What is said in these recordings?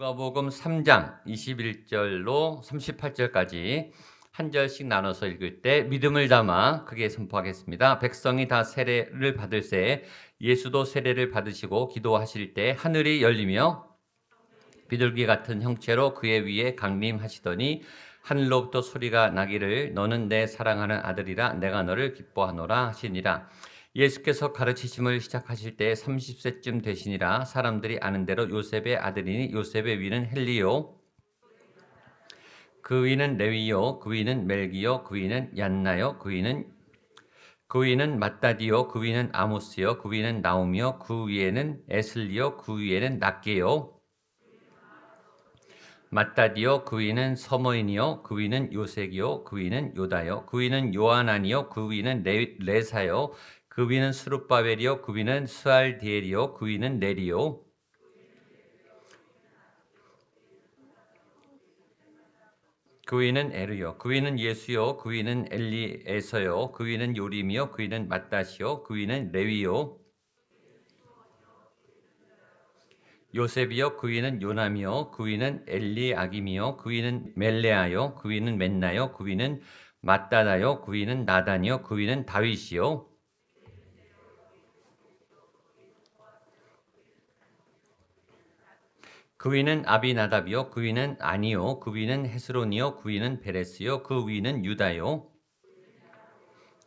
마가복음 3장 21절로 38절까지 한 절씩 나눠서 읽을 때 믿음을 담아 크게 선포하겠습니다. 백성이 다 세례를 받을새 예수도 세례를 받으시고 기도하실 때 하늘이 열리며 비둘기 같은 형체로 그의 위에 강림하시더니 하늘로부터 소리가 나기를 너는 내 사랑하는 아들이라 내가 너를 기뻐하노라 하시니라. 예수께서 가르치심을 시작하실 때 30세쯤 되시니라. 사람들이 아는 대로 요셉의 아들이니 요셉의 위는 헬리요 그 위는 레위요 그 위는 멜기요 그 위는 얀나요 그 위는 마따디요 그 위는 아모스요 그 위는 나움이요 그 위에는 에슬리요 그 위에는 낫게요 마따디요 그 위는 서머인이요 그 위는 요색이요 그 위는 요다요 그 위는 요하나니요 그 위는 레사요 그 위는 스룹바벨이요 그 위는 스알디엘이요 그 위는 네리요 그 위는 에르요 그 위는 예수요 그 위는 엘리에서요 그 위는 요림이요 그 위는 마따시요 그 위는 레위요 요셉이요 그 위는 요남이요 그 위는 엘리아김이요 그 위는 멜레아요 그 위는 맨나요 그 위는 마따다요 그 위는 나단이요 그 위는 다윗이요 그 위는 아비나답이요 그 위는 아니요 그 위는 헤스론이요 그 위는 베레스요 그 위는 유다요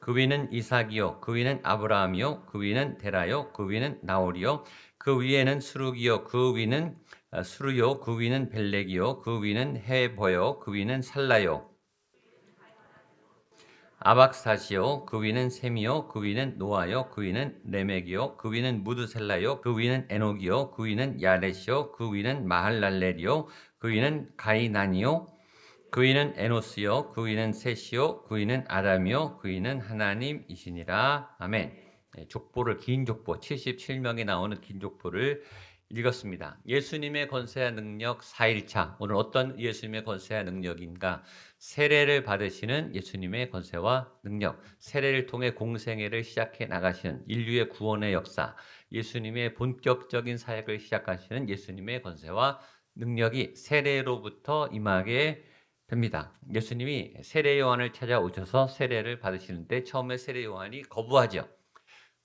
그 위는 이삭이요 그 위는 아브라함이요 그 위는 데라요 그 위는 나홀이요 그 위에는 수룩이요 그 위는 수르요 그 위는 벨렉이요 그 위는 헤버요 그 위는 살라요 아박사시요 그 위는 셈이요 그 위는 노아요 그 위는 레멕이요 그 위는 무드셀라요 그 위는 에녹이요 그 위는 야렛이요 그 위는 마할랄렐이요 그 위는 가이난이요 그 위는 에노스요 그 위는 셋이요 그 위는 아담이요 그 위는 하나님이시니라. 아멘. 족보를 긴 족보 77명이 나오는 긴 족보를 읽었습니다. 예수님의 권세와 능력 4일차. 오늘 어떤 예수님의 권세와 능력인가? 세례를 받으시는 예수님의 권세와 능력, 세례를 통해 공생애를 시작해 나가시는 인류의 구원의 역사, 예수님의 본격적인 사역을 시작하시는 예수님의 권세와 능력이 세례로부터 임하게 됩니다. 예수님이 세례 요한을 찾아오셔서 세례를 받으시는데 처음에 세례 요한이 거부하죠.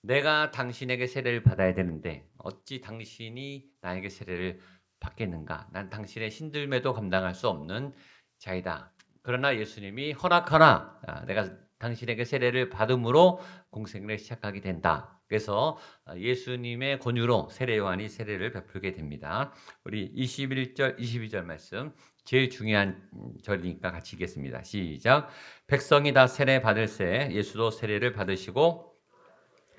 내가 당신에게 세례를 받아야 되는데 어찌 당신이 나에게 세례를 받겠는가? 난 당신의 신들매도 감당할 수 없는 자이다. 그러나 예수님이 허락하라. 내가 당신에게 세례를 받음으로 공생을 시작하게 된다. 그래서 예수님의 권유로 세례 요한이 세례를 베풀게 됩니다. 우리 21절, 22절 말씀 제일 중요한 절이니까 같이 읽겠습니다. 시작. 백성이 다 세례 받을새 예수도 세례를 받으시고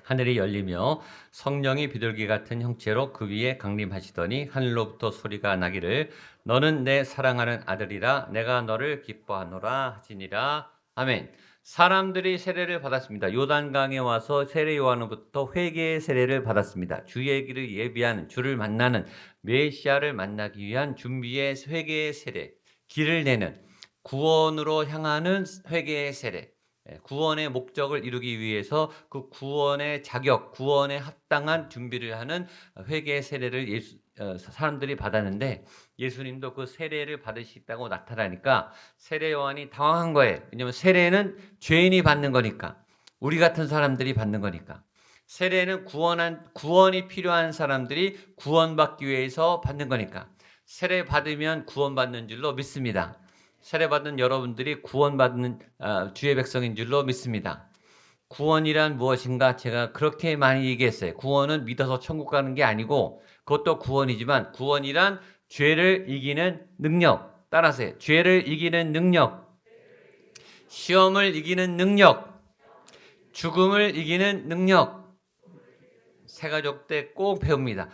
하늘이 열리며 성령이 비둘기 같은 형체로 그 위에 강림하시더니 하늘로부터 소리가 나기를 너는 내 사랑하는 아들이라 내가 너를 기뻐하노라 하시니라. 아멘. 사람들이 세례를 받았습니다. 요단강에 와서 세례 요한으로부터 회개의 세례를 받았습니다. 주의 길을 예비하는 주를 만나는 메시아를 만나기 위한 준비의 회개의 세례, 길을 내는 구원으로 향하는 회개의 세례. 구원의 목적을 이루기 위해서 그 구원의 자격, 구원에 합당한 준비를 하는 회개의 세례를 사람들이 받았는데 예수님도 그 세례를 받으시다고 나타나니까 세례 요한이 당황한 거예요. 왜냐하면 세례는 죄인이 받는 거니까, 우리 같은 사람들이 받는 거니까. 세례는 구원이 필요한 사람들이 구원받기 위해서 받는 거니까. 세례 받으면 구원받는 줄로 믿습니다. 세례받은 여러분들이 구원받는 주의 백성인 줄로 믿습니다. 구원이란 무엇인가 제가 그렇게 많이 얘기했어요. 구원은 믿어서 천국 가는 게 아니고 그것도 구원이지만 구원이란 죄를 이기는 능력. 따라서 죄를 이기는 능력, 시험을 이기는 능력, 죽음을 이기는 능력. 새가족 때 꼭 배웁니다.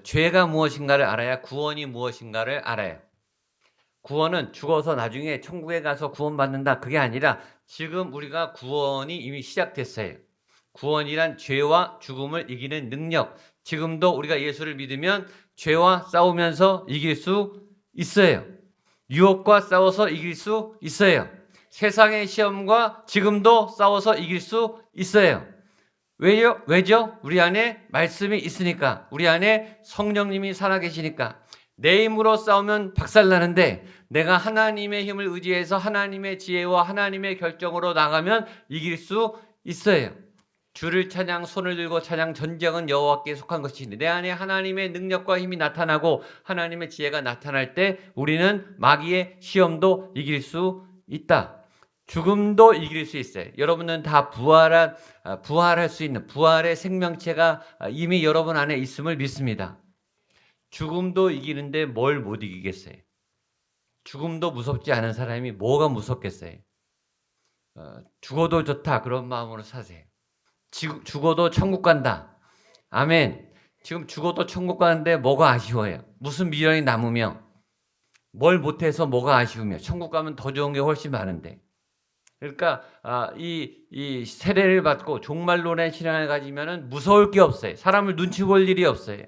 죄가 무엇인가를 알아야 구원이 무엇인가를 알아요. 구원은 죽어서 나중에 천국에 가서 구원받는다. 그게 아니라 지금 우리가 구원이 이미 시작됐어요. 구원이란 죄와 죽음을 이기는 능력. 지금도 우리가 예수를 믿으면 죄와 싸우면서 이길 수 있어요. 유혹과 싸워서 이길 수 있어요. 세상의 시험과 지금도 싸워서 이길 수 있어요. 왜죠? 우리 안에 말씀이 있으니까. 우리 안에 성령님이 살아계시니까. 내 힘으로 싸우면 박살나는데 내가 하나님의 힘을 의지해서 하나님의 지혜와 하나님의 결정으로 나가면 이길 수 있어요. 주를 찬양, 손을 들고 찬양, 전쟁은 여호와께 속한 것이니 내 안에 하나님의 능력과 힘이 나타나고 하나님의 지혜가 나타날 때 우리는 마귀의 시험도 이길 수 있다. 죽음도 이길 수 있어요. 여러분은 다 부활할 수 있는 부활의 생명체가 이미 여러분 안에 있음을 믿습니다. 죽음도 이기는데 뭘 못 이기겠어요? 죽음도 무섭지 않은 사람이 뭐가 무섭겠어요? 죽어도 좋다 그런 마음으로 사세요. 죽어도 천국 간다. 아멘. 지금 죽어도 천국 가는데 뭐가 아쉬워요? 무슨 미련이 남으며 뭘 못해서 뭐가 아쉬우며 천국 가면 더 좋은 게 훨씬 많은데. 그러니까 이 세례를 받고 종말론의 신앙을 가지면은 무서울 게 없어요. 사람을 눈치 볼 일이 없어요.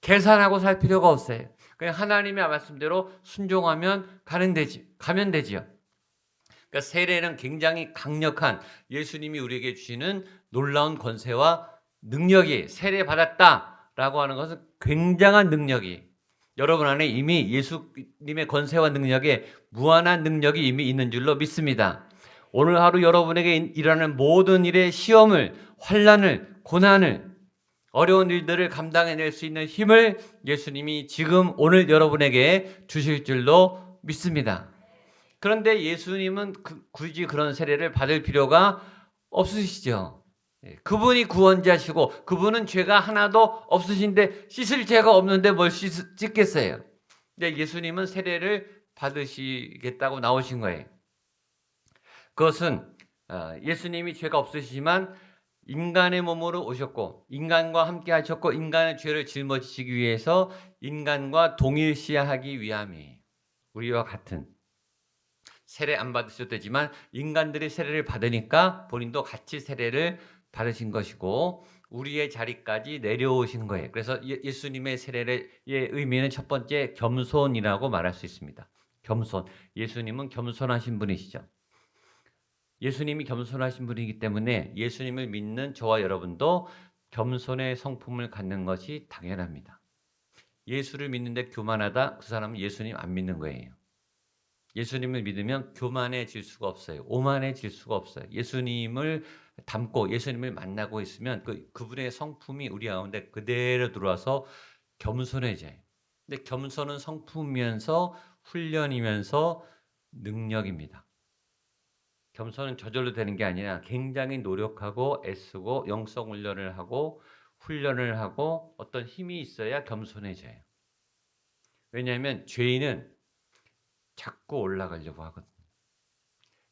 계산하고 살 필요가 없어요. 그냥 하나님의 말씀대로 순종하면 가면 되지요. 그러니까 세례는 굉장히 강력한 예수님이 우리에게 주시는 놀라운 권세와 능력이 세례 받았다라고 하는 것은 굉장한 능력이 여러분 안에 이미 예수님의 권세와 능력에 무한한 능력이 이미 있는 줄로 믿습니다. 오늘 하루 여러분에게 일어나는 모든 일의 시험을, 환난을, 고난을, 어려운 일들을 감당해낼 수 있는 힘을 예수님이 지금 오늘 여러분에게 주실 줄로 믿습니다. 그런데 예수님은 굳이 그런 세례를 받을 필요가 없으시죠. 그분이 구원자시고 그분은 죄가 하나도 없으신데 씻을 죄가 없는데 뭘 씻겠어요. 근데 예수님은 세례를 받으시겠다고 나오신 거예요. 그것은 예수님이 죄가 없으시지만 인간의 몸으로 오셨고 인간과 함께 하셨고 인간의 죄를 짊어지시기 위해서 인간과 동일시하기 위함이에요. 우리와 같은. 세례 안 받으셔도 되지만 인간들이 세례를 받으니까 본인도 같이 세례를 받으신 것이고 우리의 자리까지 내려오신 거예요. 그래서 예수님의 세례의 의미는 첫 번째 겸손이라고 말할 수 있습니다. 겸손. 예수님은 겸손하신 분이시죠. 예수님이 겸손하신 분이기 때문에 예수님을 믿는 저와 여러분도 겸손의 성품을 갖는 것이 당연합니다. 예수를 믿는데 교만하다? 그 사람은 예수님 안 믿는 거예요. 예수님을 믿으면 교만해질 수가 없어요. 오만해질 수가 없어요. 예수님을 닮고 예수님을 만나고 있으면 그분의 성품이 우리 가운데 그대로 들어와서 겸손해져요. 근데 겸손은 성품이면서 훈련이면서 능력입니다. 겸손은 저절로 되는 게 아니라 굉장히 노력하고 애쓰고 영성 훈련을 하고 어떤 힘이 있어야 겸손해져요. 왜냐하면 죄인은 자꾸 올라가려고 하거든요.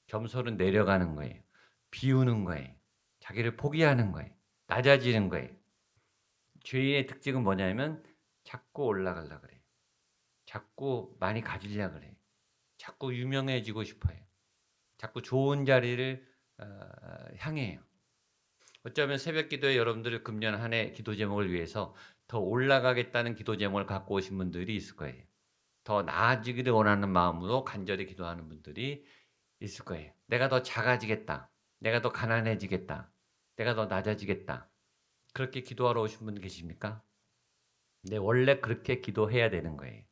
겸손은 내려가는 거예요. 비우는 거예요. 자기를 포기하는 거예요. 낮아지는 거예요. 죄인의 특징은 뭐냐면 자꾸 올라가려고 그래요. 자꾸 많이 가지려고 그래요. 자꾸 유명해지고 싶어요. 자꾸 좋은 자리를 향해요. 어쩌면 새벽 기도에 여러분들을 금년 한 해 기도 제목을 위해서 더 올라가겠다는 기도 제목을 갖고 오신 분들이 있을 거예요. 더 나아지기를 원하는 마음으로 간절히 기도하는 분들이 있을 거예요. 내가 더 작아지겠다. 내가 더 가난해지겠다. 내가 더 낮아지겠다. 그렇게 기도하러 오신 분 계십니까? 네, 원래 그렇게 기도해야 되는 거예요.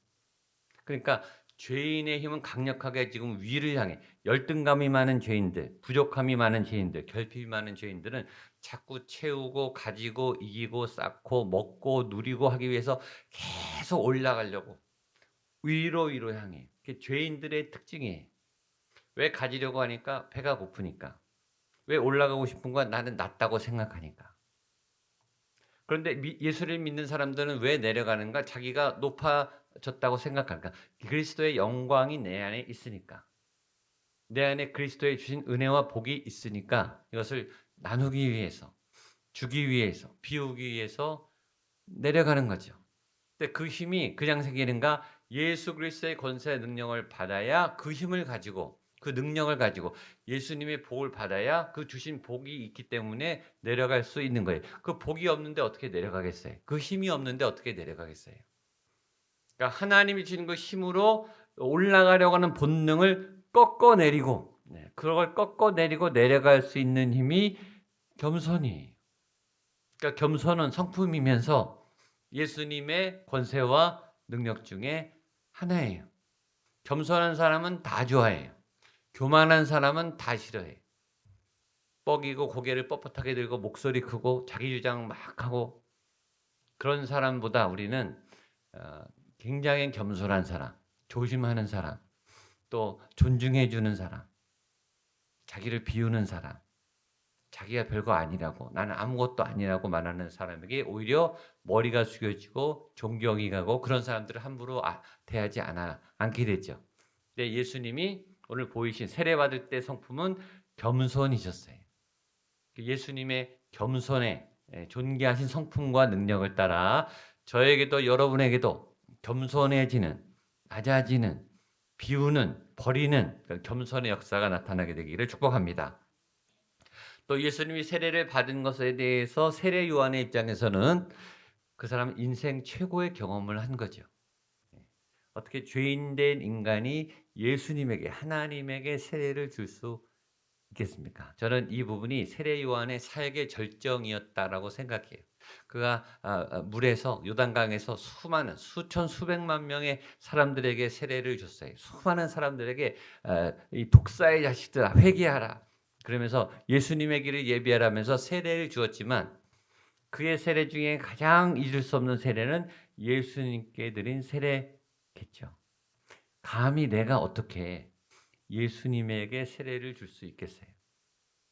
그러니까 죄인의 힘은 강력하게 지금 위를 향해 열등감이 많은 죄인들, 부족함이 많은 죄인들, 결핍이 많은 죄인들은 자꾸 채우고 가지고 이기고 쌓고 먹고 누리고 하기 위해서 계속 올라가려고 위로 향해. 그게 죄인들의 특징이에요. 왜 가지려고 하니까? 배가 고프니까. 왜 올라가고 싶은 거야? 나는 낫다고 생각하니까. 그런데 예수를 믿는 사람들은 왜 내려가는가? 자기가 높아졌다고 생각하니까. 그리스도의 영광이 내 안에 있으니까. 내 안에 그리스도의 주신 은혜와 복이 있으니까 이것을 나누기 위해서, 주기 위해서, 비우기 위해서 내려가는 거죠. 근데 그 힘이 그냥 생기는가? 예수 그리스도의 권세의 능력을 받아야 그 힘을 가지고 그 능력을 가지고 예수님의 복을 받아야 그 주신 복이 있기 때문에 내려갈 수 있는 거예요. 그 복이 없는데 어떻게 내려가겠어요? 그 힘이 없는데 어떻게 내려가겠어요? 그러니까 하나님이 주신 그 힘으로 올라가려고 하는 본능을 꺾어내리고 그걸 꺾어내리고 내려갈 수 있는 힘이 겸손이에요. 그러니까 겸손은 성품이면서 예수님의 권세와 능력 중에 하나예요. 겸손한 사람은 다 좋아해요. 교만한 사람은 다 싫어해요. 뻐기고 고개를 뻣뻣하게 들고 목소리 크고 자기 주장 막 하고 그런 사람보다 우리는 굉장히 겸손한 사람, 조심하는 사람, 또 존중해 주는 사람, 자기를 비우는 사람, 자기가 별거 아니라고 나는 아무것도 아니라고 말하는 사람에게 오히려 머리가 숙여지고 존경이 가고 그런 사람들을 함부로 대하지 않게 되죠. 근데 예수님이 오늘 보이신 세례받을 때 성품은 겸손이셨어요. 예수님의 겸손에 존귀하신 성품과 능력을 따라 저에게도 여러분에게도 겸손해지는, 낮아지는, 비우는, 버리는 겸손의 역사가 나타나게 되기를 축복합니다. 또 예수님이 세례를 받은 것에 대해서 세례 요한의 입장에서는 그 사람은 인생 최고의 경험을 한 거죠. 어떻게 죄인된 인간이 예수님에게, 하나님에게 세례를 줄 수 있겠습니까? 저는 이 부분이 세례 요한의 사역의 절정이었다라고 생각해요. 그가 물에서 요단강에서 수많은 수천 수백만 명의 사람들에게 세례를 줬어요. 수많은 사람들에게 이 독사의 자식들아 회개하라. 그러면서 예수님의 길을 예비하라면서 세례를 주었지만 그의 세례 중에 가장 잊을 수 없는 세례는 예수님께 드린 세례겠죠. 감히 내가 어떻게 예수님에게 세례를 줄 수 있겠어요?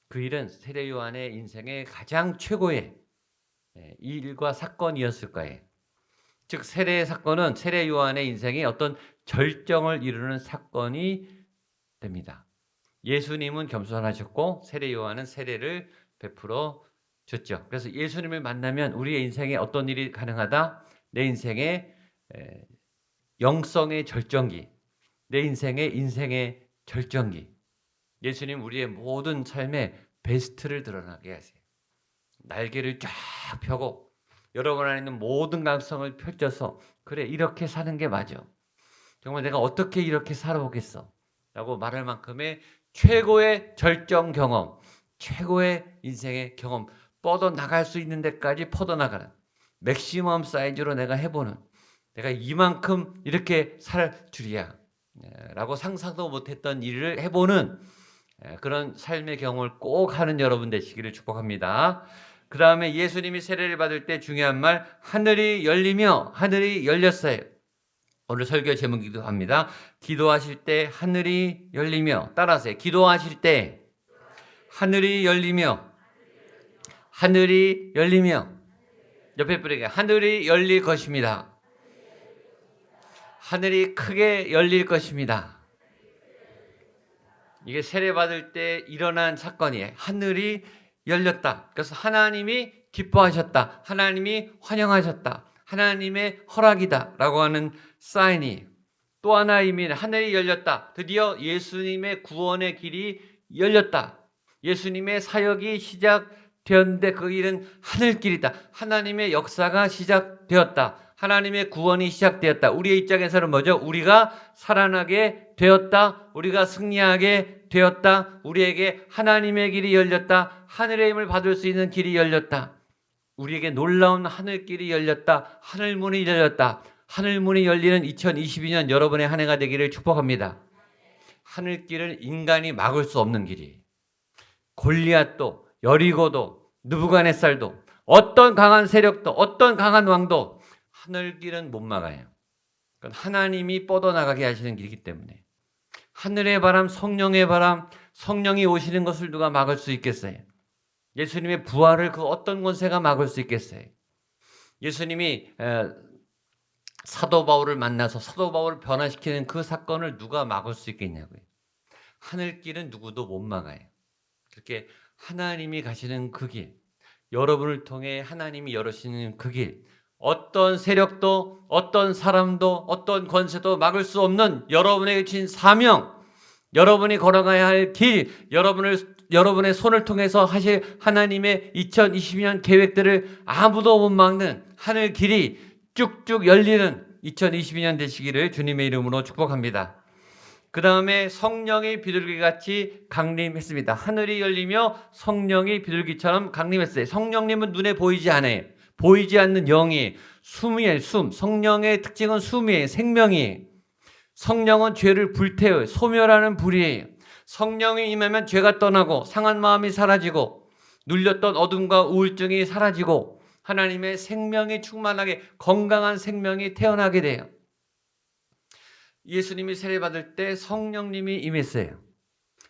그 일은 세례 요한의 인생의 가장 최고의 일과 사건이었을 거예요. 즉 세례의 사건은 세례 요한의 인생의 어떤 절정을 이루는 사건이 됩니다. 예수님은 겸손하셨고 세례 요한은 세례를 베풀어 줬죠. 그래서 예수님을 만나면 우리의 인생에 어떤 일이 가능하다? 내 인생의 영성의 절정기, 내 인생의 절정기. 예수님 우리의 모든 삶의 베스트를 드러나게 하세요. 날개를 쫙 펴고 여러분 안에 있는 모든 가능성을 펼쳐서 그래 이렇게 사는 게 맞아. 정말 내가 어떻게 이렇게 살아오겠어? 라고 말할 만큼의 최고의 절정 경험, 최고의 인생의 경험, 뻗어나갈 수 있는 데까지 퍼져나가는 맥시멈 사이즈로 내가 해보는 내가 이만큼 이렇게 살 줄이야 라고 상상도 못했던 일을 해보는 그런 삶의 경험을 꼭 하는 여러분 되시기를 축복합니다. 그 다음에 예수님이 세례를 받을 때 중요한 말 하늘이 열리며 하늘이 열렸어요. 오늘 설교 제목이기도 합니다. 기도하실 때 하늘이 열리며 따라하세요. 기도하실 때 하늘이 열리며 하늘이 열리며 옆에 분에게 하늘이 열릴 것입니다. 하늘이 크게 열릴 것입니다. 이게 세례받을 때 일어난 사건이에요. 하늘이 열렸다. 그래서 하나님이 기뻐하셨다. 하나님이 환영하셨다. 하나님의 허락이다 라고 하는 사인이 또 하나의 의미는 하늘이 열렸다. 드디어 예수님의 구원의 길이 열렸다. 예수님의 사역이 시작되었는데 그 길은 하늘길이다. 하나님의 역사가 시작되었다. 하나님의 구원이 시작되었다. 우리의 입장에서는 뭐죠? 우리가 살아나게 되었다. 우리가 승리하게 되었다. 우리에게 하나님의 길이 열렸다. 하늘의 힘을 받을 수 있는 길이 열렸다. 우리에게 놀라운 하늘길이 열렸다. 하늘문이 열렸다. 하늘문이 열리는 2022년 여러분의 한 해가 되기를 축복합니다. 하늘길은 인간이 막을 수 없는 길이. 골리앗도 여리고도 느부갓네살도 어떤 강한 세력도 어떤 강한 왕도 하늘길은 못 막아요. 그건 하나님이 뻗어나가게 하시는 길이기 때문에 하늘의 바람, 성령의 바람, 성령이 오시는 것을 누가 막을 수 있겠어요? 예수님의 부활을 그 어떤 권세가 막을 수 있겠어요? 예수님이 사도 바울을 만나서 사도 바울을 변화시키는 그 사건을 누가 막을 수 있겠냐고요. 하늘길은 누구도 못 막아요. 그렇게 하나님이 가시는 그 길, 여러분을 통해 하나님이 열으시는 그 길, 어떤 세력도 어떤 사람도 어떤 권세도 막을 수 없는 여러분에게 주신 사명, 여러분이 걸어가야 할 길, 여러분의 손을 통해서 하실 하나님의 2022년 계획들을 아무도 못 막는 하늘 길이 쭉쭉 열리는 2022년 되시기를 주님의 이름으로 축복합니다. 그 다음에 성령이 비둘기같이 강림했습니다. 하늘이 열리며 성령이 비둘기처럼 강림했어요. 성령님은 눈에 보이지 않아요. 보이지 않는 영이 숨이에요. 숨. 성령의 특징은 숨이에요. 생명이에요. 성령은 죄를 불태워요. 소멸하는 불이에요. 성령이 임하면 죄가 떠나고 상한 마음이 사라지고 눌렸던 어둠과 우울증이 사라지고 하나님의 생명이 충만하게 건강한 생명이 태어나게 돼요. 예수님이 세례받을 때 성령님이 임했어요.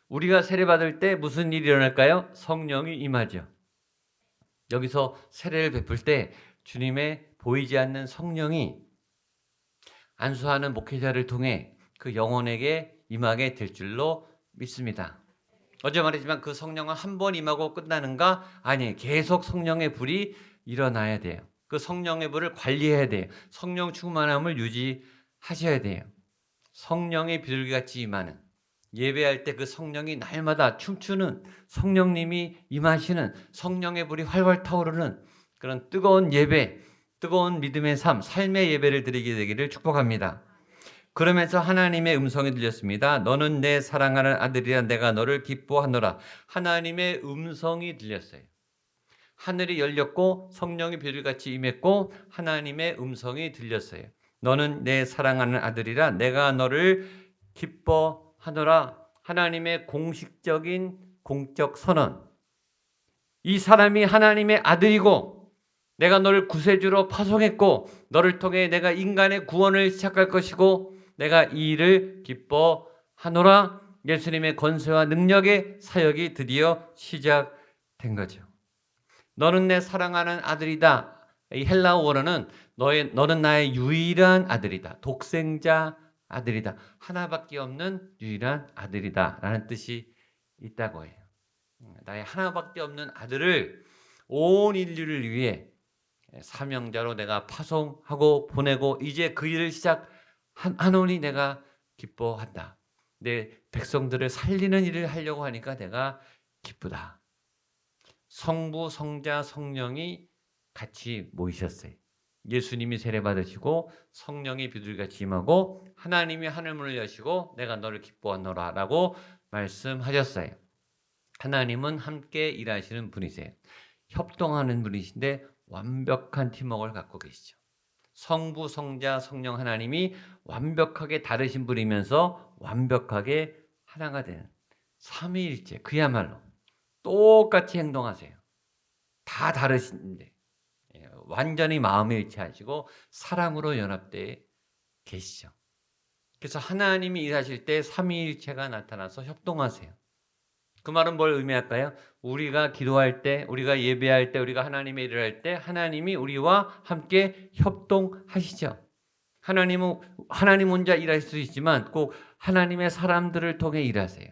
우리가 세례받을 때 무슨 일이 일어날까요? 성령이 임하죠. 여기서 세례를 베풀 때 주님의 보이지 않는 성령이 안수하는 목회자를 통해 그 영혼에게 임하게 될 줄로 믿습니다. 어제 말했지만 그 성령은 한 번 임하고 끝나는가? 아니에요. 계속 성령의 불이 일어나야 돼요. 그 성령의 불을 관리해야 돼요. 성령 충만함을 유지하셔야 돼요. 성령의 비둘기같이 임하는, 예배할 때 그 성령이 날마다 춤추는, 성령님이 임하시는, 성령의 불이 활활 타오르는 그런 뜨거운 예배, 뜨거운 믿음의 삶, 삶의 예배를 드리게 되기를 축복합니다. 그러면서 하나님의 음성이 들렸습니다. 너는 내 사랑하는 아들이라, 내가 너를 기뻐하노라. 하나님의 음성이 들렸어요. 하늘이 열렸고 성령이 비둘기같이 임했고 하나님의 음성이 들렸어요. 너는 내 사랑하는 아들이라, 내가 너를 기뻐하노라. 하나님의 공식적인 공적 선언. 이 사람이 하나님의 아들이고 내가 너를 구세주로 파송했고 너를 통해 내가 인간의 구원을 시작할 것이고 내가 이 일을 기뻐하노라. 예수님의 권세와 능력의 사역이 드디어 시작된 거죠. 너는 내 사랑하는 아들이다. 이 헬라어 원어는 너는 나의 유일한 아들이다. 독생자 아들이다. 하나밖에 없는 유일한 아들이다 라는 뜻이 있다고 해요. 나의 하나밖에 없는 아들을 온 인류를 위해 사명자로 내가 파송하고 보내고 이제 그 일을 시작하노니 내가 기뻐한다. 내 백성들을 살리는 일을 하려고 하니까 내가 기쁘다. 성부, 성자, 성령이 같이 모이셨어요. 예수님이 세례받으시고 성령이 비둘기같이 임하고 하나님이 하늘문을 여시고 내가 너를 기뻐하노라 라고 말씀하셨어요. 하나님은 함께 일하시는 분이세요. 협동하는 분이신데 완벽한 팀워크를 갖고 계시죠. 성부, 성자, 성령 하나님이 완벽하게 다르신 분이면서 완벽하게 하나가 되는 삼위일체, 그야말로 똑같이 행동하세요. 다 다르신데 완전히 마음에 일치하시고 사랑으로 연합되어 계시죠. 그래서 하나님이 일하실 때 삼위일체가 나타나서 협동하세요. 그 말은 뭘 의미할까요? 우리가 기도할 때, 우리가 예배할 때, 우리가 하나님의 일을 할 때 하나님이 우리와 함께 협동하시죠. 하나님 혼자 일할 수 있지만 꼭 하나님의 사람들을 통해 일하세요.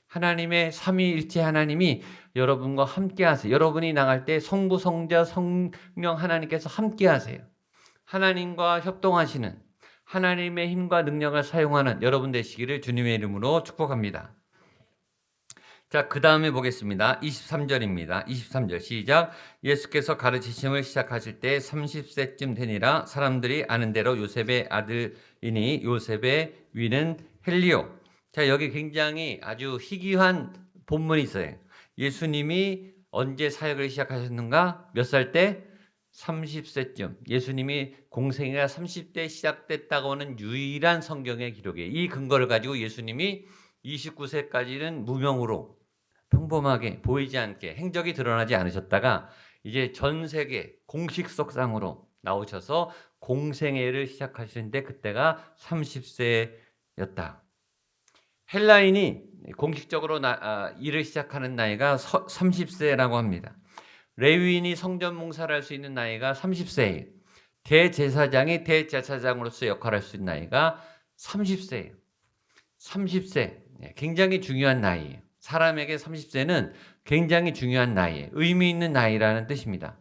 하나님의 삼위일체 하나님이 여러분과 함께 하세요. 여러분이 나갈 때 성부, 성자, 성령 하나님께서 함께 하세요. 하나님과 협동하시는 하나님의 힘과 능력을 사용하는 여러분 되시기를 주님의 이름으로 축복합니다. 자, 그 다음에 보겠습니다. 23절입니다. 23절 시작. 예수께서 가르치심을 시작하실 때 30세쯤 되니라. 사람들이 아는 대로 요셉의 아들이니 요셉의 위는 헬리오. 자, 여기 굉장히 아주 희귀한 본문이 있어요. 예수님이 언제 사역을 시작하셨는가? 몇 살 때? 30세쯤. 예수님이 공생애가 30대 시작됐다고 하는 유일한 성경의 기록이에요. 이 근거를 가지고 예수님이 29세까지는 무명으로 평범하게 보이지 않게 행적이 드러나지 않으셨다가 이제 전 세계 공식석상으로 나오셔서 공생애를 시작하시는데 그때가 30세였다. 헬라인이 공식적으로 일을 시작하는 나이가 30세라고 합니다. 레위인이 성전 봉사를 할 수 있는 나이가 30세예요. 대제사장이 대제사장으로서 역할을 할 수 있는 나이가 30세예요. 30세 굉장히 중요한 나이예요. 사람에게 30세는 굉장히 중요한 나이예요. 의미 있는 나이라는 뜻입니다.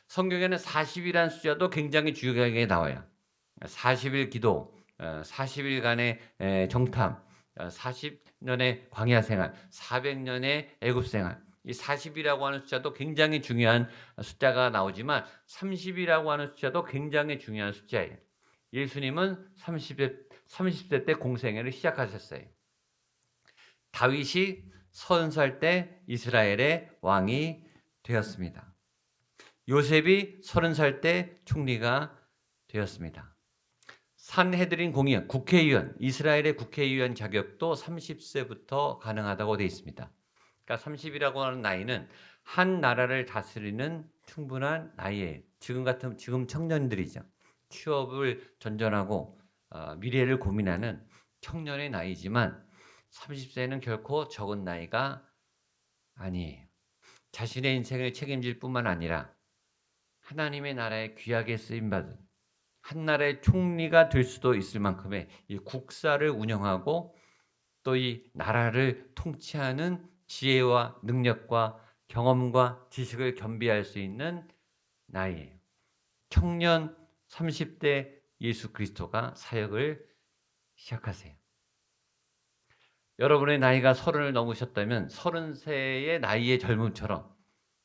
성경에는 40이라는 숫자도 굉장히 중요하게 나와요. 40일 기도, 40일간의 정탐, 40년의 광야 생활, 400년의 애굽 생활. 이 40이라고 하는 숫자도 굉장히 중요한 숫자가 나오지만 30이라고 하는 숫자도 굉장히 중요한 숫자예요. 예수님은 30세 때 공생애를 시작하셨어요. 다윗이 30살 때 이스라엘의 왕이 되었습니다. 요셉이 30살 때 총리가 되었습니다. 산헤드린 공의원, 국회의원, 이스라엘의 국회의원 자격도 30세부터 가능하다고 되어 있습니다. 그러니까 30이라고 하는 나이는 한 나라를 다스리는 충분한 나이예요. 지금 청년들이죠. 취업을 전전하고 미래를 고민하는 청년의 나이지만 30세는 결코 적은 나이가 아니에요. 자신의 인생을 책임질 뿐만 아니라 하나님의 나라에 귀하게 쓰임받은 한 나라의 총리가 될 수도 있을 만큼의 이 국사를 운영하고 또 이 나라를 통치하는 지혜와 능력과 경험과 지식을 겸비할 수 있는 나이예요. 청년 30대 예수 그리스도가 사역을 시작하세요. 여러분의 나이가 30을 넘으셨다면 30세의 나이의 젊음처럼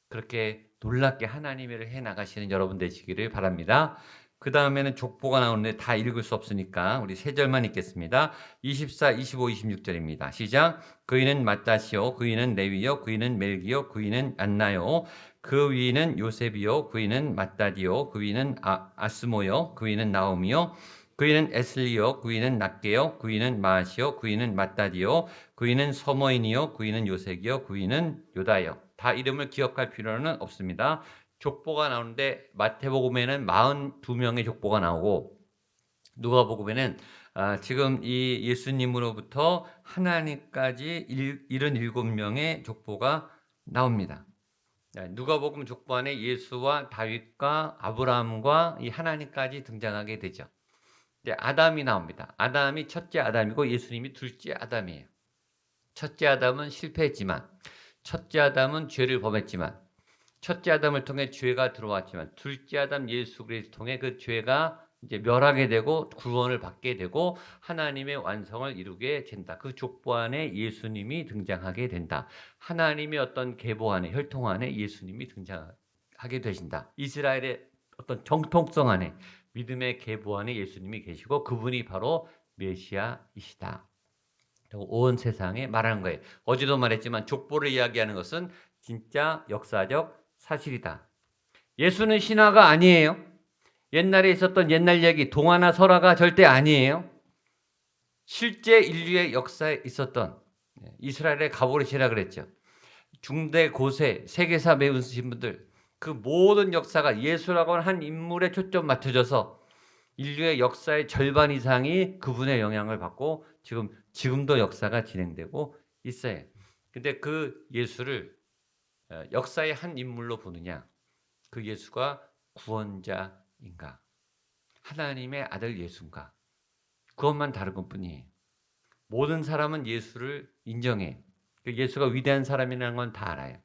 그렇게 놀랍게 하나님의 일을 해나가시는 여러분 되시기를 바랍니다. 그 다음에는 족보가 나오는데 다 읽을 수 없으니까 우리 3절만 읽겠습니다. 24, 25, 26절입니다. 시작. 그이는 맏다시요, 그이는 레위요, 그이는 멜기요, 그이는 안나요, 그 위는 요셉이요, 그이는 맏다디요, 그이는 아스모요, 그이는 나오미요, 그이는 에슬리요, 그이는 낫게요, 그이는 마시요, 그이는 맏다디요, 그이는 서모인이요, 그이는 요색이요, 그이는 요다요. 다 이름을 기억할 필요는 없습니다. 족보가 나오는데 마태복음에는 42명의 족보가 나오고 누가복음에는 지금 이 예수님으로부터 하나님까지 77명의 족보가 나옵니다. 누가복음 족보 안에 예수와 다윗과 아브라함과 이 하나님까지 등장하게 되죠. 아담이 나옵니다. 아담이 첫째 아담이고 예수님이 둘째 아담이에요. 첫째 아담은 실패했지만, 첫째 아담은 죄를 범했지만, 첫째 아담을 통해 죄가 들어왔지만, 둘째 아담 예수 그리스도를 통해 그 죄가 이제 멸하게 되고 구원을 받게 되고 하나님의 완성을 이루게 된다. 그 족보 안에 예수님이 등장하게 된다. 하나님의 어떤 계보 안에, 혈통 안에 예수님이 등장하게 되신다. 이스라엘의 어떤 정통성 안에, 믿음의 계보 안에 예수님이 계시고 그분이 바로 메시아이시다. 온 세상에 말하는 거예요. 어제도 말했지만 족보를 이야기하는 것은 진짜 역사적 사실이다. 예수는 신화가 아니에요. 옛날에 있었던 옛날 얘기, 동화나 설화가 절대 아니에요. 실제 인류의 역사에 있었던 이스라엘의 가보리시라 그랬죠. 중대 고세, 세계사 배우신 분들 그 모든 역사가 예수라고 하는 한 인물에 초점 맞춰져서 인류의 역사의 절반 이상이 그분의 영향을 받고 지금도 역사가 진행되고 있어요. 근데 그 예수를 역사의 한 인물로 보느냐? 그 예수가 구원자인가? 하나님의 아들 예수인가? 그것만 다른 것뿐이에요. 모든 사람은 예수를 인정해. 그 예수가 위대한 사람이라는 건 다 알아요.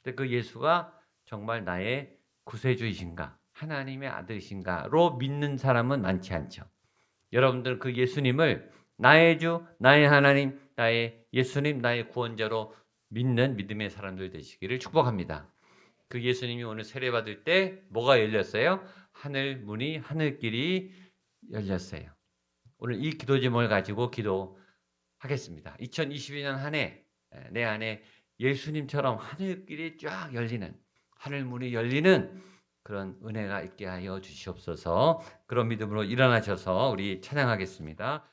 근데 그 예수가 정말 나의 구세주이신가? 하나님의 아들이신가로 믿는 사람은 많지 않죠. 여러분들은 그 예수님을 나의 주, 나의 하나님, 나의 예수님, 나의 구원자로 믿는 믿음의 사람들 되시기를 축복합니다. 그 예수님이 오늘 세례받을 때 뭐가 열렸어요? 하늘 문이, 하늘길이 열렸어요. 오늘 이 기도 제목을 가지고 기도하겠습니다. 2022년 한 해 내 안에 예수님처럼 하늘길이 쫙 열리는, 하늘 문이 열리는 그런 은혜가 있게 하여 주시옵소서. 그런 믿음으로 일어나셔서 우리 찬양하겠습니다.